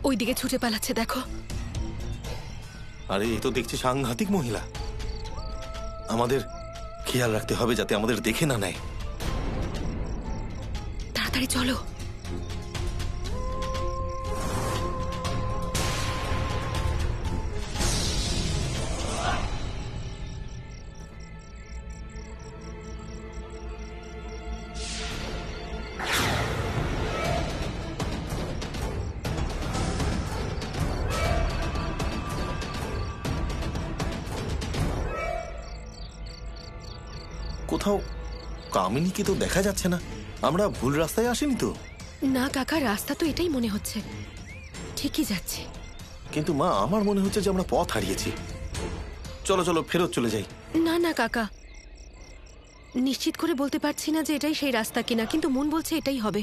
ওইদিকে ছুটে পালাচ্ছে, দেখো। আরে, এ তো দেখছি সাংঘাতিক মহিলা। আমাদের খেয়াল রাখতে হবে যাতে আমাদের দেখে না নেয়। তাড়াতাড়ি চলো। কোথাও কামিনীকে তো দেখা যাচ্ছে না। আমরা ভুল রাস্তায় আসিনি তো? না কাকা, রাস্তা তো এটাই মনে হচ্ছে, ঠিকই যাচ্ছে। কিন্তু মা, আমার মনে হচ্ছে যে আমরা পথ হারিয়েছি। চলো চলো, ফেরত চলে যাই। না না কাকা, নিশ্চিত করে বলতে পারছি না যে এটাই সেই রাস্তা কিনা, কিন্তু মন বলছে এটাই হবে।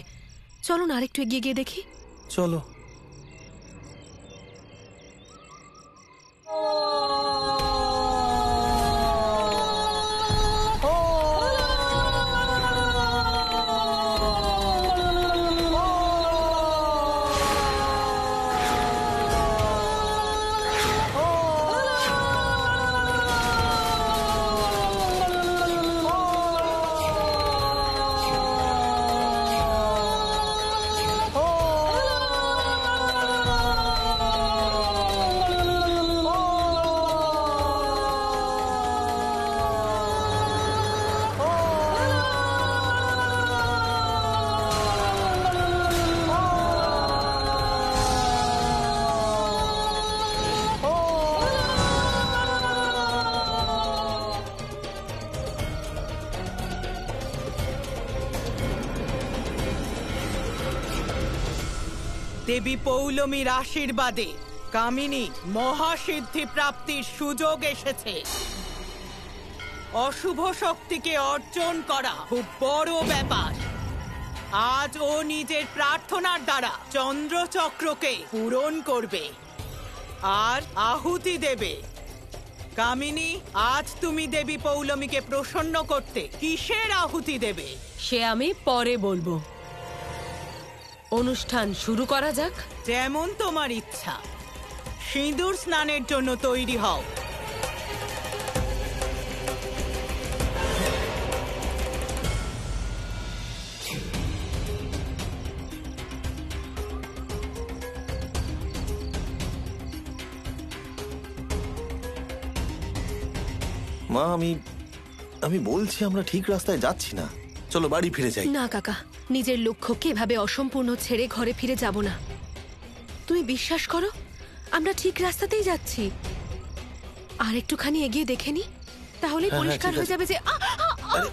চলো না, আরেকটু এগিয়ে গিয়ে দেখি। চলো। দেবী পৌলমীর আশীর্বাদে কামিনী মহাসিদ্ধি প্রাপ্তির সুযোগ এসেছে। অশুভ শক্তিকে অর্জন করা খুব বড় ব্যাপার। আজ ও নিজের প্রার্থনার দ্বারা চন্দ্রচক্রকে পূরণ করবে আর আহুতি দেবে। কামিনী, আজ তুমি দেবী পৌলমীকে প্রসন্ন করতে কিসের আহুতি দেবে? সে আমি পরে বলবো। অনুষ্ঠান শুরু করা যাক। যেমন তোমার ইচ্ছা। সিঁদুর স্নানের জন্য তৈরি হও। মা, আমি বলছি আমরা ঠিক রাস্তায় যাচ্ছি না। চলো বাড়ি ফিরে যাই। না কাকা, নিজের লক্ষ্যকে এভাবে অসম্পূর্ণ ছেড়ে ঘরে ফিরে যাব না। তুমি বিশ্বাস করো, আমরা ঠিক রাস্তাতেই যাচ্ছি। আর একটুখানি এগিয়ে দেখে নি, তাহলে হ্যাঁ, পরিষ্কার ঠিক হয়ে আছে। যাবে যে আরে,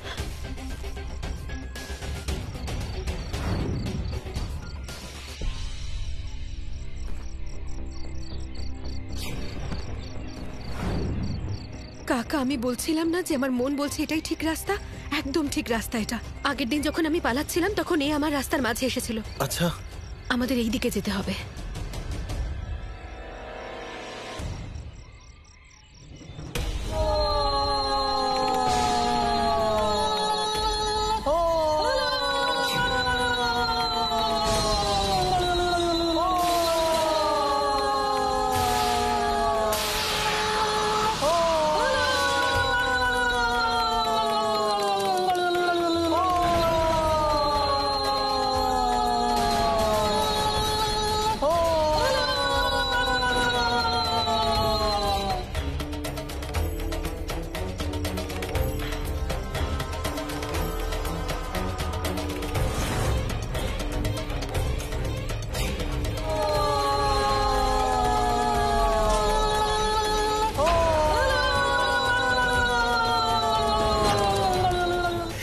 কাকা, আমি বলছিলাম না যে আমার মন বলছে এটাই ঠিক রাস্তা? একদম ঠিক রাস্তা এটা। আগের দিন যখন আমি পালাচ্ছিলাম তখন এ আমার রাস্তার মাঝে এসেছিল। আচ্ছা, আমাদের এই দিকে যেতে হবে।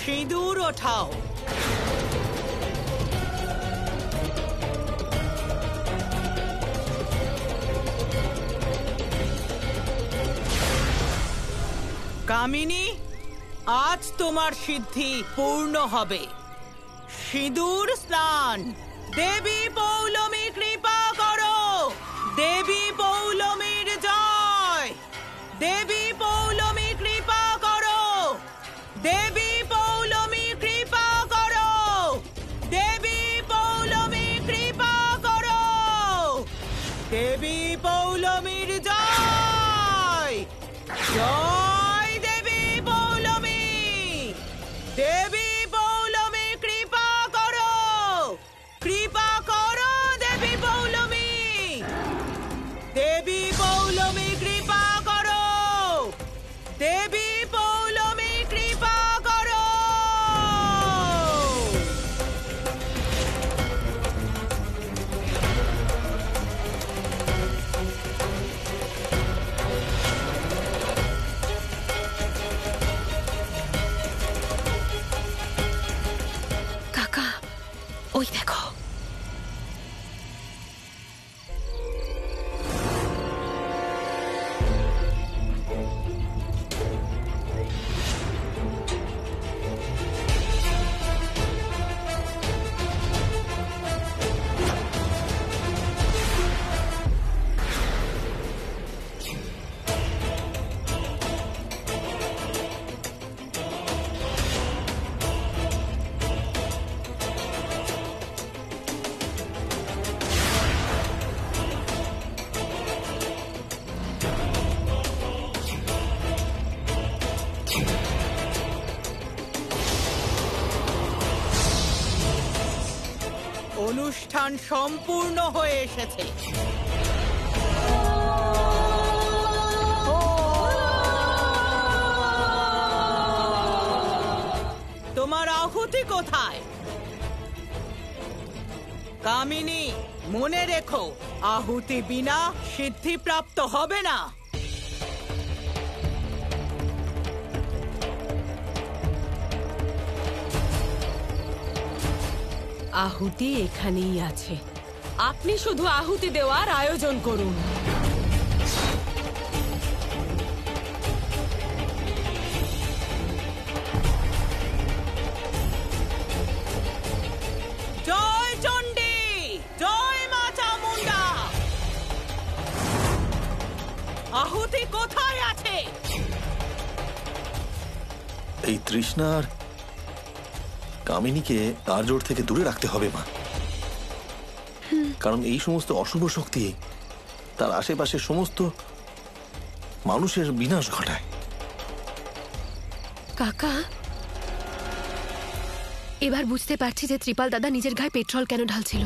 সিঁদুর ওঠাও। কামিনী, আজ তোমার সিদ্ধি পূর্ণ হবে। সিঁদুর স্নান। দেবী পৌলমী কৃপা করো। দেবী পৌলমীর জয়। দেবী পৌলমী কৃপা করো। দেবী পৌলমী কৃপা করো। দেবী পৌলমী কৃপা করো। দেবী পৌলমীর জয়! জয় দেবী পৌলমী! দেবী পৌলমী কৃপা করো! কৃপা করো দেবী পৌলমী! দেবী পৌলমী কৃপা করো! দেবী পৌলমী কৃপা করো! কাকা, ওই দেখো। অনুষ্ঠান সম্পূর্ণ হয়ে এসেছে। তোমার আহুতি কোথায়? কামিনী, মনে রেখো, আহুতি বিনা সিদ্ধিপ্রাপ্ত হবে না। আহুতি এখানেই আছে, আপনি শুধু আহুতি দেওয়ার আয়োজন করুন। জয় চণ্ডী! জয় মা চামুন্ডা! আহুতি কোথায় আছে? এই তৃষ্ণার কামিনীকে তার জোর থেকে দূরে রাখতে হবে মা, কারণ এই সমস্ত অশুভ শক্তি তার আশেপাশের সমস্ত মানুষের বিনাশ ঘটায়। কাকা, এবার বুঝতে পারছি যে ত্রিপাল দাদা নিজের গায়ে পেট্রোল কেন ঢালছিল।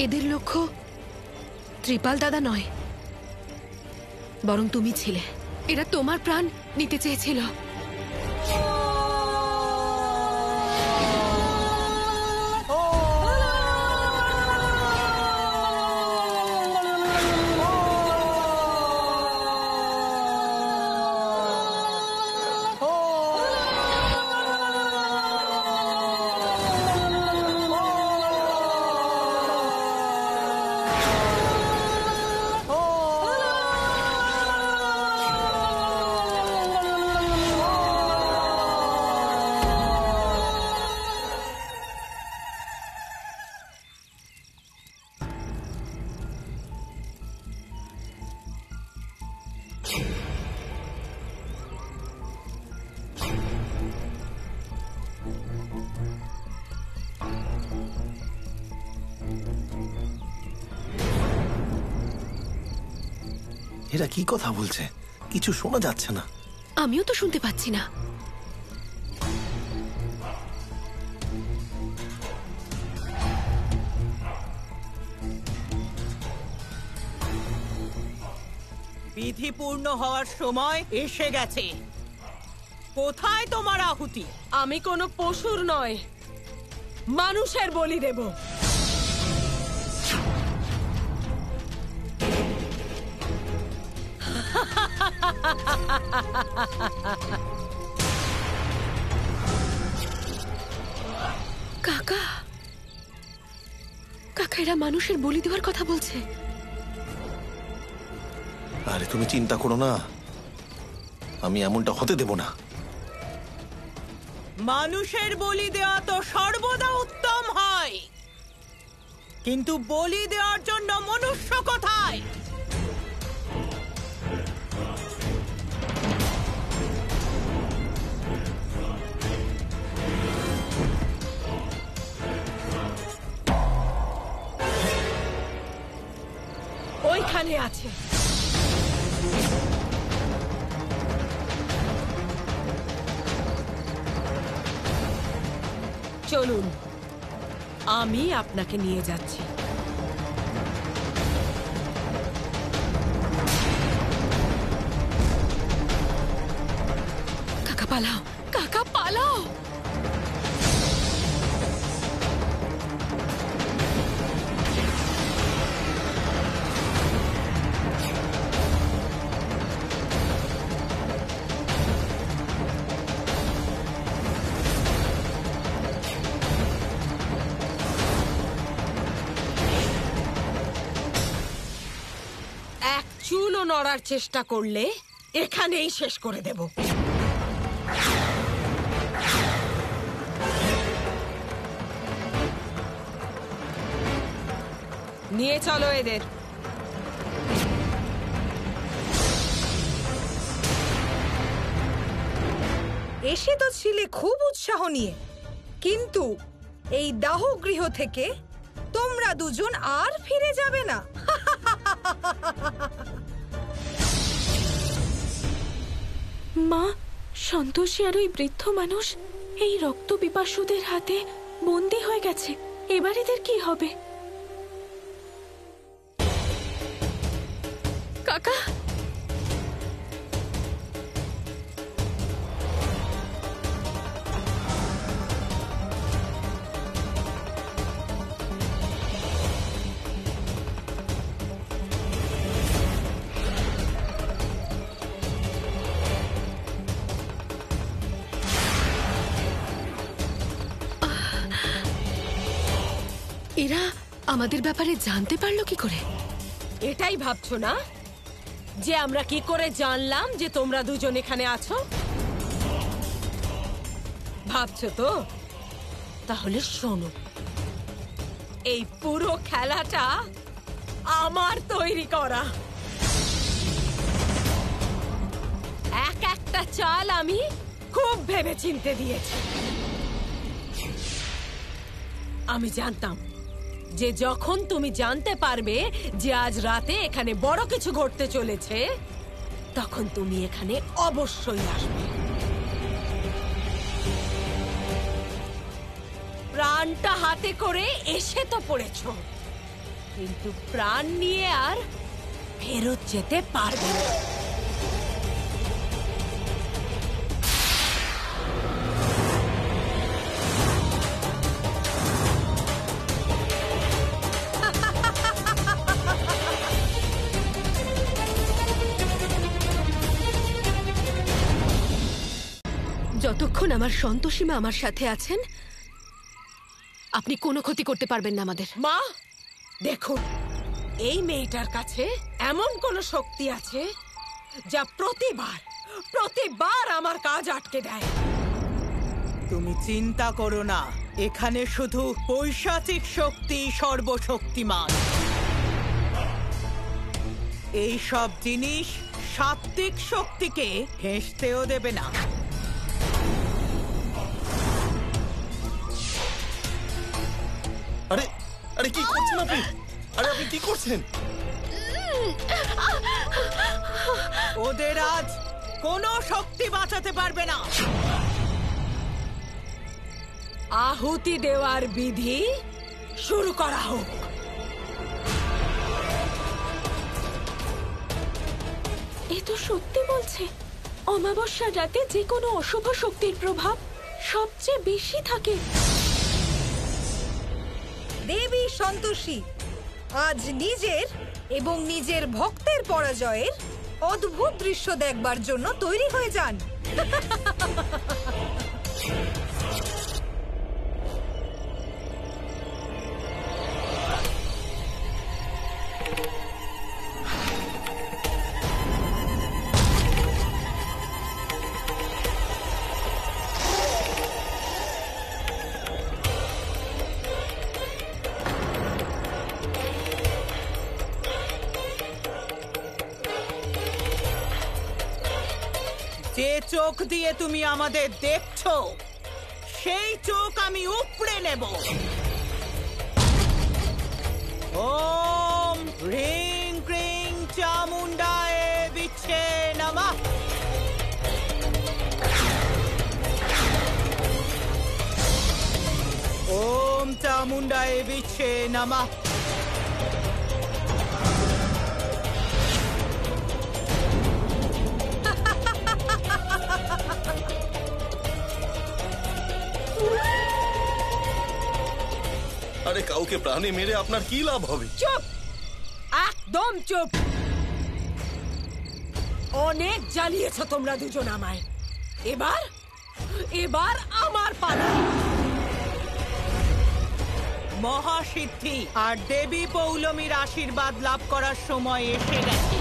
এদের লক্ষ্য ত্রিপাল দাদা নয়, বরং তুমি ছিলে। এরা তোমার প্রাণ নিতে চেয়েছিল। এরা কি কথা বলছে? কিছু শোনা যাচ্ছে না। আমিও তো শুনতে পাচ্ছি না। বিধি পূর্ণ হওয়ার সময় এসে গেছে। কোথায় তোমার আহুতি? আমি কোনো পশুর নয়, মানুষের বলি দেব। কাকা, কাকা এরা মানুষের বলি দেওয়ার কথা বলছে। আরে তুমি চিন্তা করো না, আমি এমনটা হতে দেব না। মানুষের বলি দেওয়া তো সর্বদা উত্তম হয়, কিন্তু বলি দেওয়ার জন্য মনুষ্য কোথায়? এখানে আছে। চলুন, আমি আপনাকে নিয়ে যাচ্ছি। কাকা পালাও, কাকা পালাও। এক চুলও নড়ার চেষ্টা করলে এখানেই শেষ করে দেব। নিয়ে চলো এদের। এসে তো ছিলে খুব উৎসাহ নিয়ে, কিন্তু এই দাহগৃহ থেকে তোমরা দুজন আর ফিরে যাবে না। মা, সন্তোষী আর ওই বৃদ্ধ মানুষ এই রক্ত পিপাসুদের হাতে বন্দী হয়ে গেছে। এবার এদের কি হবে? কাকা, এরা আমাদের ব্যাপারে জানতে পারলো কি করে? এটাই ভাবছো না যে আমরা কি করে জানলাম যে তোমরা দুজন এখানে আছো? ভাবছো তো? তাহলে শোনো, এই পুরো খেলাটা আমার তৈরি করা। এক একটা চাল আমি খুব ভেবে চিন্তে দিয়েছি। আমি জানতাম যে যখন তুমি জানতে পারবে যে আজ রাতে এখানে বড় কিছু ঘটতে চলেছে, তখন তুমি এখানে অবশ্যই আসবে। প্রাণটা হাতে করে এসে তো পড়েছো, কিন্তু প্রাণ নিয়ে আর ফেরত যেতে পারবে না। যতক্ষণ আমার সন্তোষীমা আমার সাথে আছেন, আপনি কোনো ক্ষতি করতে পারবেন না আমাদের। মা, দেখুন, এই মেয়েটার কাছে এমন কোন শক্তি আছে যা প্রতিবার আমার কাজ আটকে দেয়। তুমি চিন্তা করো না, এখানে শুধু পৈশাচিক শক্তি সর্বশক্তিমান। এই সব জিনিস সাত্ত্বিক শক্তিকে হেসতেও দেবে না। আরে আরে কি করছেন আপনি? আরে আপনি কি করছেন? ওদের আজ কোনো শক্তি বাঁচাতে পারবে না। আহুতি দেওয়ার বিধি শুরু করা হোক। এ তো সত্যি বলছে। অমাবস্যার রাতে যে কোনো অশুভ শক্তির প্রভাব সবচেয়ে বেশি থাকে। দেবী সন্তোষী আজ নিজের এবং নিজের ভক্তের পরাজয়ের অদ্ভুত দৃশ্য দেখবার জন্য তৈরি হয়ে যান। যে চোখ দিয়ে তুমি আমাদের দেখছো, সেই চোখ আমি উপড়ে নেব। ওম হ্রিং ক্রিং চামুন্ডায় বিচ্ছে নামা। আরে কাউকে প্রাণে মেরে আপনার কি লাভ হবে? চুপ, একদম চুপ। অনেক জ্বালিয়েছো তোমরা দুজন আমায়। এবার এবার আমার পালা। মহাসিদ্ধি আর দেবী পৌলমীর আশীর্বাদ লাভ করার সময় এসে গেছে।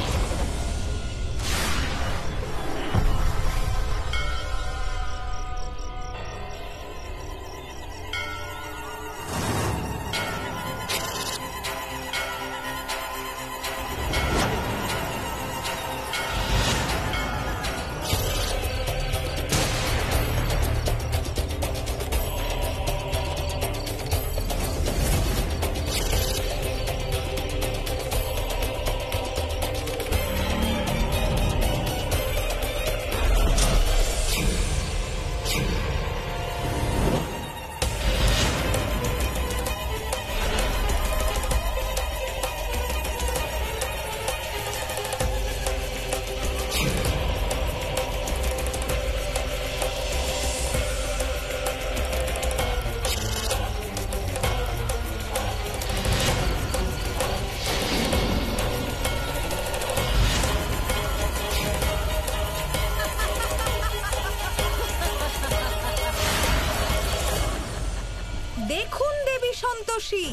দেখুন দেবী সন্তোষী,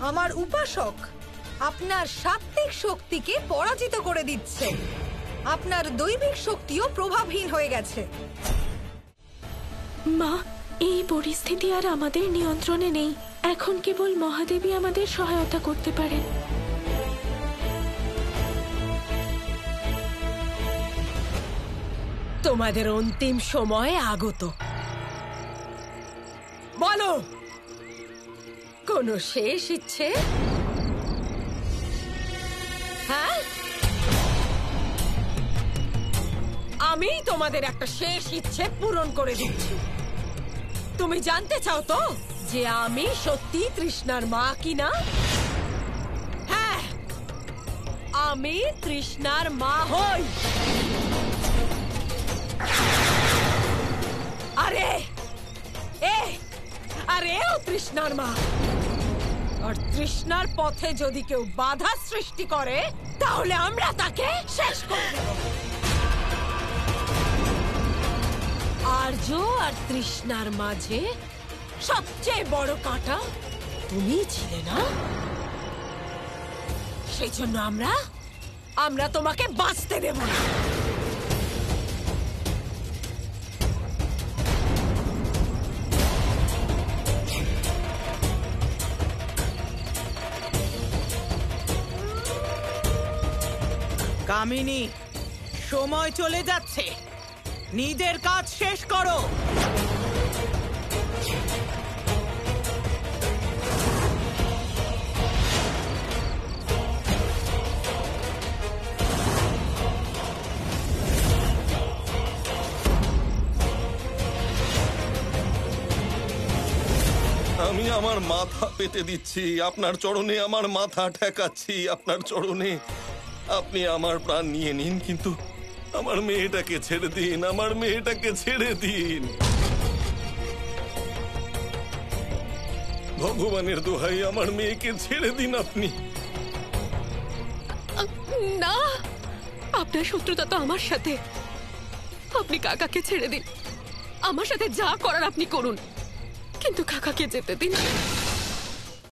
আমার উপাসক আপনার সাত্ত্বিক শক্তিকে পরাজিত করে দিচ্ছে। আপনার দৈবিক শক্তিও প্রভাবহীন হয়ে গেছে। মা, এই পরিস্থিতি আর আমাদের নিয়ন্ত্রণে নেই। এখন কেবল মহাদেবী আমাদের সহায়তা করতে পারেন। তোমাদের অন্তিম সময় আগত। বলো, কোনো শেষ ইচ্ছে? হ্যাঁ, আমি তোমাদের একটা শেষ ইচ্ছে পূরণ করে দিচ্ছি। তুমি জানতে চাও তো যে আমি সত্যি তৃষ্ণার মা কিনা? হ্যাঁ, আমি তৃষ্ণার মা হই। আরে আরে ও তৃষ্ণার মা। আর তৃষ্ণার পথে যদি কেউ বাধা সৃষ্টি করে তাহলে আমরা তাকে শেষ করে দেব। আর্য আর তৃষ্ণার মাঝে সবচেয়ে বড় কাঁটা তুমি ছিলে না? সেই জন্য আমরা তোমাকে বাঁচতে দেব না। কামিনী, সময় চলে যাচ্ছে, নিজের কাজ শেষ করো। আমি আমার মাথা পেতে দিচ্ছি আপনার চরণে, আমার মাথা ঠেকাচ্ছি আপনার চরণে। আপনি আমার প্রাণ নিয়ে নিন, কিন্তু আমার মেয়েটাকে ছেড়ে দিন, আমার মেয়েটাকে ছেড়ে দিন। ভগবানের দোহাই, আমার মেয়েকে ছেড়ে দিন আপনি। না, আপনার শত্রুতা তো আমার সাথে। আপনি কাকাকে ছেড়ে দিন, আমার সাথে যা করার আপনি করুন, কিন্তু কাকাকে যেতে দিন।